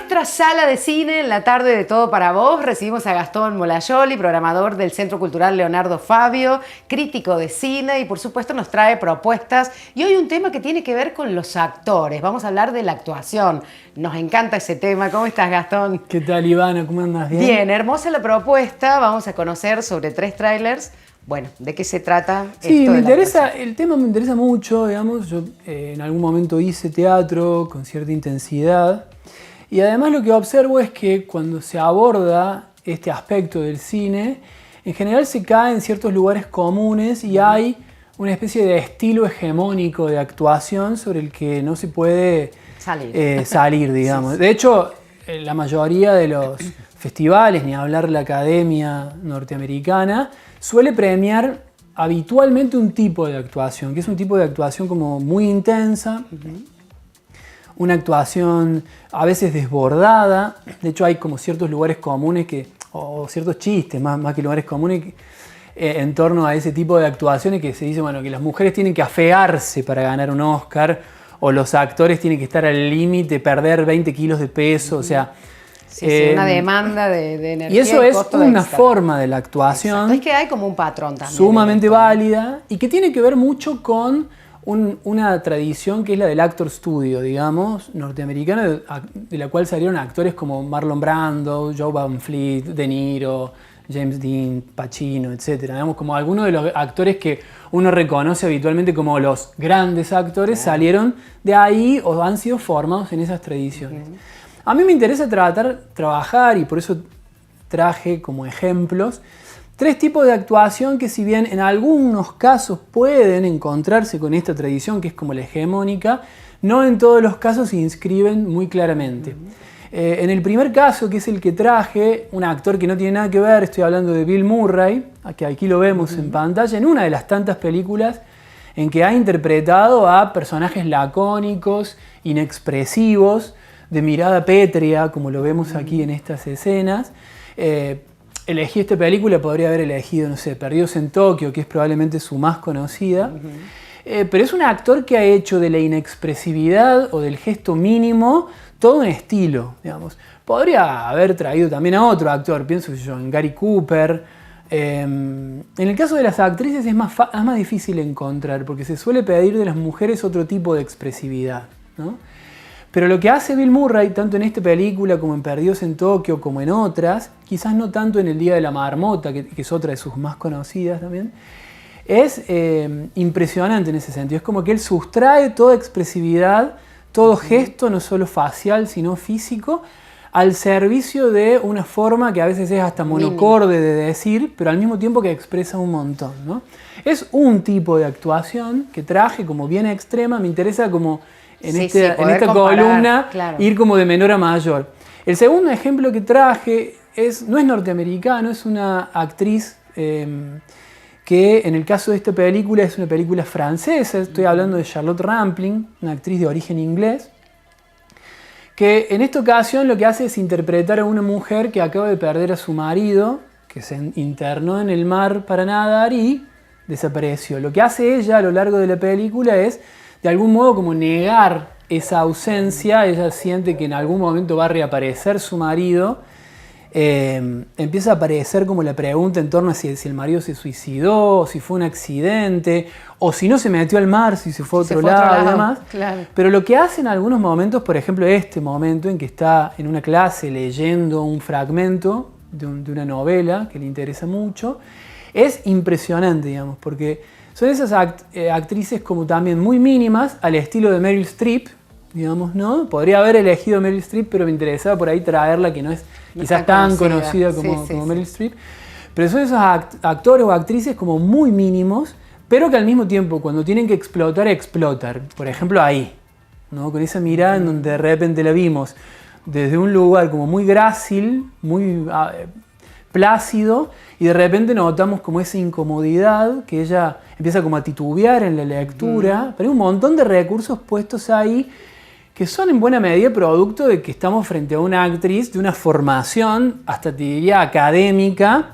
nuestra sala de cine, en la tarde de Todo para Vos, recibimos a Gastón Molayoli, programador del Centro Cultural Leonardo Fabio, crítico de cine y por supuesto nos trae propuestas. Y hoy un tema que tiene que ver con los actores. Vamos a hablar de la actuación. Nos encanta ese tema. ¿Cómo estás, Gastón? ¿Qué tal, Ivana? ¿Cómo andas? ¿Bien? Bien, hermosa la propuesta. Vamos a conocer sobre 3 trailers. Bueno, ¿de qué se trata? Sí, el tema me interesa mucho, digamos. Yo en algún momento hice teatro con cierta intensidad. Y además lo que observo es que cuando se aborda este aspecto del cine, en general se cae en ciertos lugares comunes y hay una especie de estilo hegemónico de actuación sobre el que no se puede salir, digamos. Sí. De hecho, la mayoría de los festivales, ni hablar la Academia Norteamericana, suele premiar habitualmente un tipo de actuación, que es un tipo de actuación como muy intensa, una actuación a veces desbordada. De hecho hay como ciertos lugares comunes o ciertos chistes más que lugares comunes en torno a ese tipo de actuaciones que se dice, bueno, que las mujeres tienen que afearse para ganar un Oscar o los actores tienen que estar al límite, perder 20 kilos de peso, o sea... Sí, una demanda de energía. Y eso es una forma de la actuación. Exacto. Es que hay como un patrón también. Sumamente válida y que tiene que ver mucho con una tradición que es la del actor studio, digamos, norteamericana, de la cual salieron actores como Marlon Brando, Joe Van Fleet, De Niro, James Dean, Pacino, etc. Digamos, como algunos de los actores que uno reconoce habitualmente como los grandes actores salieron de ahí o han sido formados en esas tradiciones. A mí me interesa trabajar, y por eso traje como ejemplos, 3 tipos de actuación que, si bien en algunos casos pueden encontrarse con esta tradición que es como la hegemónica, no en todos los casos se inscriben muy claramente. En el primer caso, que es el que traje, un actor que no tiene nada que ver, estoy hablando de Bill Murray, que aquí lo vemos en pantalla, en una de las tantas películas en que ha interpretado a personajes lacónicos, inexpresivos, de mirada pétrea, como lo vemos aquí en estas escenas. Elegí esta película, podría haber elegido, no sé, Perdidos en Tokio, que es probablemente su más conocida. Pero es un actor que ha hecho de la inexpresividad o del gesto mínimo todo un estilo, digamos. Podría haber traído también a otro actor, pienso yo, en Gary Cooper. En el caso de las actrices es más difícil encontrar, porque se suele pedir de las mujeres otro tipo de expresividad, ¿no? Pero lo que hace Bill Murray, tanto en esta película como en Perdidos en Tokio, como en otras, quizás no tanto en El Día de la Marmota, que es otra de sus más conocidas también, es impresionante en ese sentido. Es como que él sustrae toda expresividad, todo gesto, no solo facial, sino físico, al servicio de una forma que a veces es hasta monocorde de decir, pero al mismo tiempo que expresa un montón, ¿no? Es un tipo de actuación que traje como bien extrema, me interesa como... En esta columna, claro, ir como de menor a mayor. El segundo ejemplo que traje no es norteamericano, es una actriz que en el caso de esta película es una película francesa. Estoy hablando de Charlotte Rampling, una actriz de origen inglés, que en esta ocasión lo que hace es interpretar a una mujer que acaba de perder a su marido, que se internó en el mar para nadar y desapareció. Lo que hace ella a lo largo de la película es de algún modo como negar esa ausencia. Ella siente que en algún momento va a reaparecer su marido. Empieza a aparecer como la pregunta en torno a si el marido se suicidó, o si fue un accidente, o si no se metió al mar, si se fue a otro lado y demás. Claro. Pero lo que hace en algunos momentos, por ejemplo este momento en que está en una clase leyendo un fragmento de una novela que le interesa mucho, es impresionante, digamos, porque son esas actrices como también muy mínimas, al estilo de Meryl Streep, digamos, ¿no? Podría haber elegido Meryl Streep, pero me interesaba por ahí traerla, que no es quizás tan conocida como Meryl Streep. Pero son esos actores o actrices como muy mínimos, pero que al mismo tiempo, cuando tienen que explotar, explotan. Por ejemplo, ahí, ¿no? Con esa mirada en donde de repente la vimos desde un lugar como muy grácil, muy plácido, y de repente notamos como esa incomodidad, que ella empieza como a titubear en la lectura, pero hay un montón de recursos puestos ahí que son en buena medida producto de que estamos frente a una actriz de una formación, hasta te diría académica,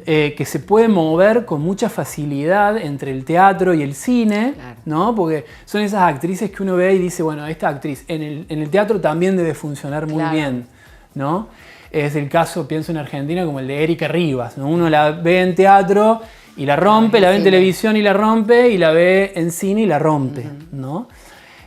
que se puede mover con mucha facilidad entre el teatro y el cine, claro, ¿no? Porque son esas actrices que uno ve y dice, bueno, esta actriz en el teatro también debe funcionar muy claro, bien, ¿no? Es el caso, pienso en Argentina, como el de Erika Rivas, ¿no? Uno la ve en teatro y la rompe, la ve en televisión y la rompe, y la ve en cine y la rompe, ¿no?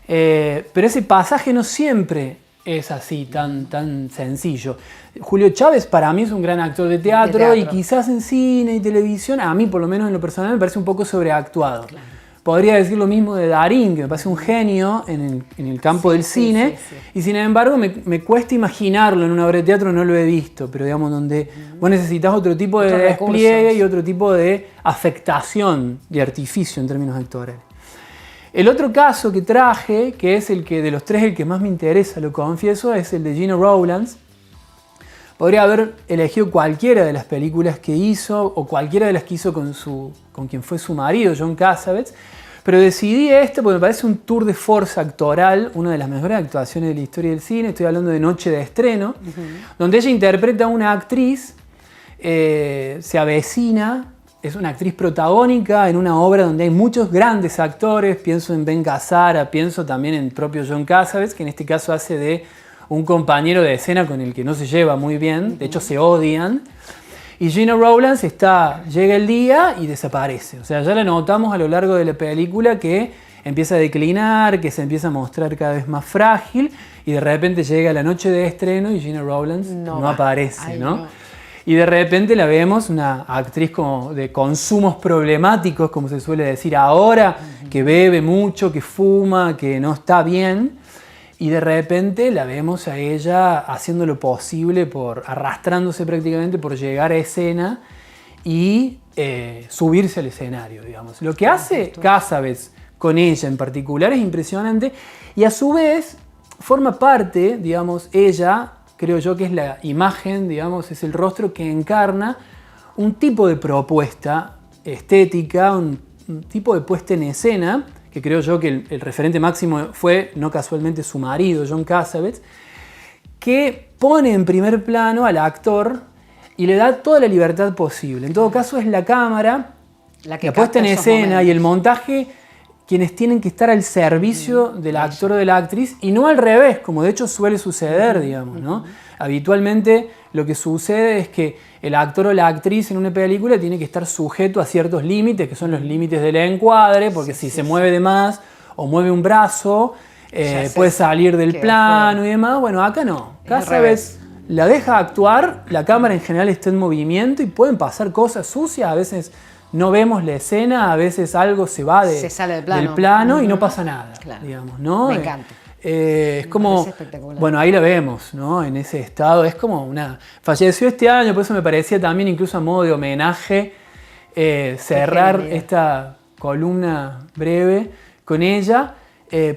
Pero ese pasaje no siempre es así, tan sencillo. Julio Chávez para mí es un gran actor de teatro, y quizás en cine y televisión, a mí por lo menos en lo personal me parece un poco sobreactuado. Claro. Podría decir lo mismo de Darín, que me parece un genio en el campo del cine, y sin embargo me cuesta imaginarlo en una obra de teatro, no lo he visto, pero digamos donde vos necesitas otro tipo de despliegue y otro tipo de afectación, de artificio en términos actorales. El otro caso que traje, que es el que de los tres el que más me interesa, lo confieso, es el de Gina Rowlands. Podría haber elegido cualquiera de las películas que hizo o cualquiera de las que hizo con quien fue su marido, John Cassavetes, pero decidí porque me parece un tour de force actoral, una de las mejores actuaciones de la historia del cine. Estoy hablando de Noche de Estreno, donde ella interpreta a una actriz, se avecina, es una actriz protagónica en una obra donde hay muchos grandes actores. Pienso en Ben Gazzara, pienso también en propio John Cassavetes, que en este caso hace de un compañero de escena con el que no se lleva muy bien, de hecho se odian. Y Gina Rowlands llega el día y desaparece. O sea, ya la notamos a lo largo de la película que empieza a declinar, que se empieza a mostrar cada vez más frágil, y de repente llega la noche de estreno y Gina Rowlands no aparece, Ay, ¿no? Y de repente la vemos, una actriz como de consumos problemáticos, como se suele decir ahora, que bebe mucho, que fuma, que no está bien. Y de repente la vemos a ella haciendo lo posible, arrastrándose prácticamente por llegar a escena y subirse al escenario, digamos. Lo que hace Cassavetes con ella en particular es impresionante, y a su vez forma parte, digamos, ella, creo yo que es la imagen, digamos, es el rostro que encarna un tipo de propuesta estética, un tipo de puesta en escena, que creo yo que el referente máximo fue, no casualmente, su marido, John Cassavetes, que pone en primer plano al actor y le da toda la libertad posible. En todo caso, es la cámara, la puesta en escena y el montaje quienes tienen que estar al servicio del actor o de la actriz, y no al revés, como de hecho suele suceder, digamos, ¿no? Habitualmente lo que sucede es que el actor o la actriz en una película tiene que estar sujeto a ciertos límites, que son los límites del encuadre, porque si se mueve de más o mueve un brazo, puede salir del plano y demás. Bueno, acá no. Cada vez la deja actuar, la cámara en general está en movimiento y pueden pasar cosas sucias, a veces no vemos la escena, a veces algo se va del plano y no pasa nada, digamos, ¿no? Me encanta. Es como, bueno, ahí la vemos, ¿no? En ese estado, es como falleció este año, por eso me parecía también, incluso a modo de homenaje, cerrar esta columna breve con ella,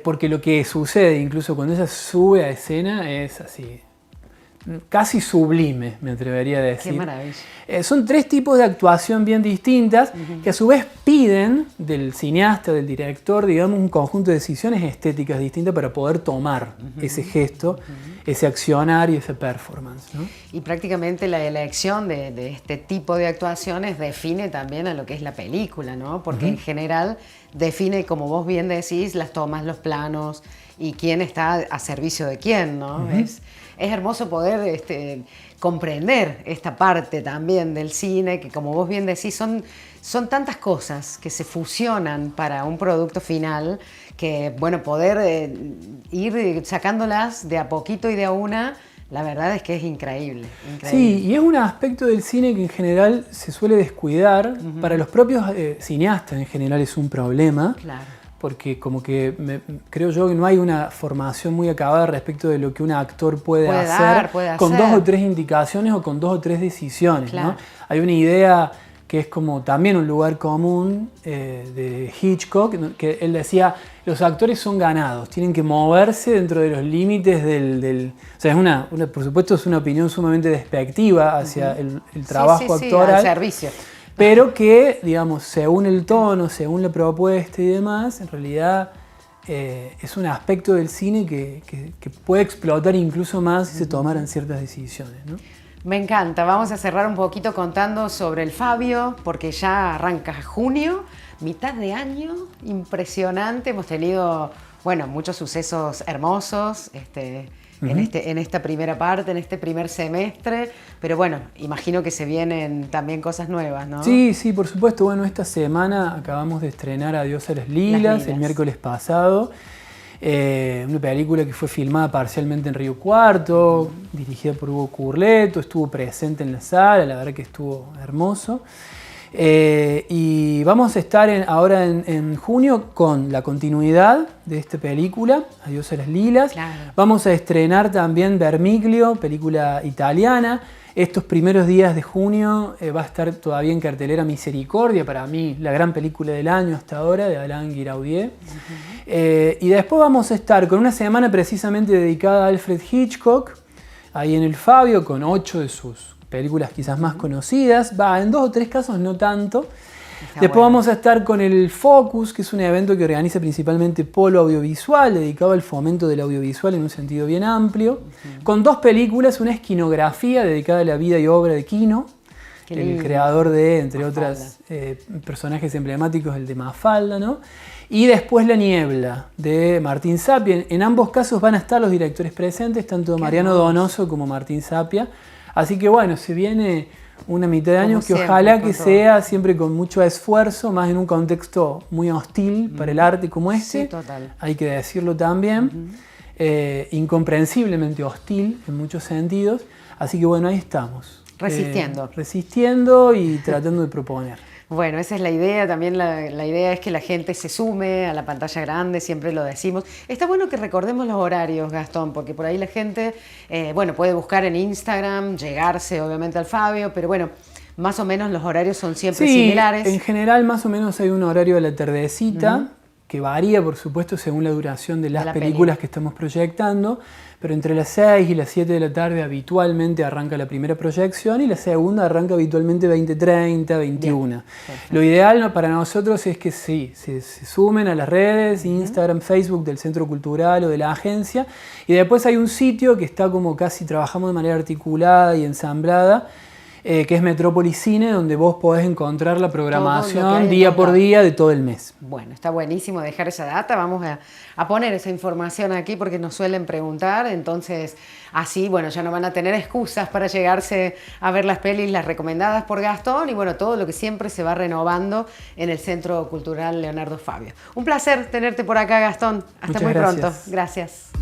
porque lo que sucede, incluso cuando ella sube a escena, es así, casi sublime, me atrevería a decir. Qué maravilla. Son tres tipos de actuación bien distintas, que a su vez piden del cineasta, del director, digamos, un conjunto de decisiones estéticas distintas para poder tomar ese gesto, ese accionar y ese performance, ¿no? Y prácticamente la elección de este tipo de actuaciones define también a lo que es la película, ¿no? Porque en general define, como vos bien decís, las tomas, los planos y quién está a servicio de quién, ¿no? Es hermoso poder comprender esta parte también del cine, que como vos bien decís, son tantas cosas que se fusionan para un producto final, que bueno, poder ir sacándolas de a poquito y de a una, la verdad es que es increíble. Sí, y es un aspecto del cine que en general se suele descuidar. Para los propios cineastas en general es un problema. Claro. Porque como que creo yo que no hay una formación muy acabada respecto de lo que un actor puede hacer con dos o tres indicaciones o con dos o tres decisiones, claro, ¿no? Hay una idea que es como también un lugar común de Hitchcock, que él decía, los actores son ganados, tienen que moverse dentro de los límites o sea, por supuesto es una opinión sumamente despectiva hacia el trabajo actoral. Al servicio. Pero que, digamos, según el tono, según la propuesta y demás, en realidad es un aspecto del cine que puede explotar incluso más si se tomaran ciertas decisiones, ¿no? Me encanta. Vamos a cerrar un poquito contando sobre el Fabio, porque ya arranca junio, mitad de año, impresionante. Hemos tenido, bueno, muchos sucesos hermosos en esta primera parte, en este primer semestre, pero bueno, imagino que se vienen también cosas nuevas, ¿no? Sí, sí, por supuesto. Bueno, esta semana acabamos de estrenar Adiós a las Lilas, el miércoles pasado. Una película que fue filmada parcialmente en Río Cuarto, dirigida por Hugo Curleto, estuvo presente en la sala, la verdad que estuvo hermoso. Y vamos a estar ahora en junio con la continuidad de esta película, Adiós a las Lilas. Claro. Vamos a estrenar también Vermiglio, película italiana. Estos primeros días de junio va a estar todavía en cartelera Misericordia, para mí la gran película del año hasta ahora, de Alain Guiraudier. Y después vamos a estar con una semana precisamente dedicada a Alfred Hitchcock, ahí en el Fabio, con 8 de sus películas quizás más conocidas. En 2 o 3 casos no tanto. Después vamos a estar con el Focus, que es un evento que organiza principalmente Polo Audiovisual, dedicado al fomento del audiovisual en un sentido bien amplio, con 2 películas, una esquinografía dedicada a la vida y obra de Quino, el creador de, entre otros personajes emblemáticos, el de Mafalda, ¿no? Y después La Niebla, de Martín Sapia. En ambos casos van a estar los directores presentes, tanto Mariano Donoso como Martín Sapia. Así que bueno, se viene una mitad de año que ojalá que sea siempre con mucho esfuerzo, más en un contexto muy hostil para el arte como este. Sí, total. Hay que decirlo también. Incomprensiblemente hostil en muchos sentidos. Así que bueno, ahí estamos. Resistiendo. Resistiendo y tratando de proponer. Bueno, esa es la idea, también la idea es que la gente se sume a la pantalla grande, siempre lo decimos. Está bueno que recordemos los horarios, Gastón, porque por ahí la gente, puede buscar en Instagram, llegarse obviamente al Fabio, pero bueno, más o menos los horarios son siempre similares. En general más o menos hay un horario a la tardecita, que varía por supuesto según la duración de las películas que estamos proyectando, pero entre las 6 y las 7 de la tarde habitualmente arranca la primera proyección y la segunda arranca habitualmente 20:30, 21. Lo ideal para nosotros es que se sumen a las redes, Instagram, Facebook del Centro Cultural o de la agencia, y después hay un sitio que está como casi trabajamos de manera articulada y ensamblada, que es Metrópolis Cine, donde vos podés encontrar la programación día por día de todo el mes. Bueno, está buenísimo dejar esa data, vamos a poner esa información aquí porque nos suelen preguntar, entonces así, ya no van a tener excusas para llegarse a ver las pelis, las recomendadas por Gastón y todo lo que siempre se va renovando en el Centro Cultural Leonardo Fabio. Un placer tenerte por acá, Gastón. Hasta muy pronto. Gracias.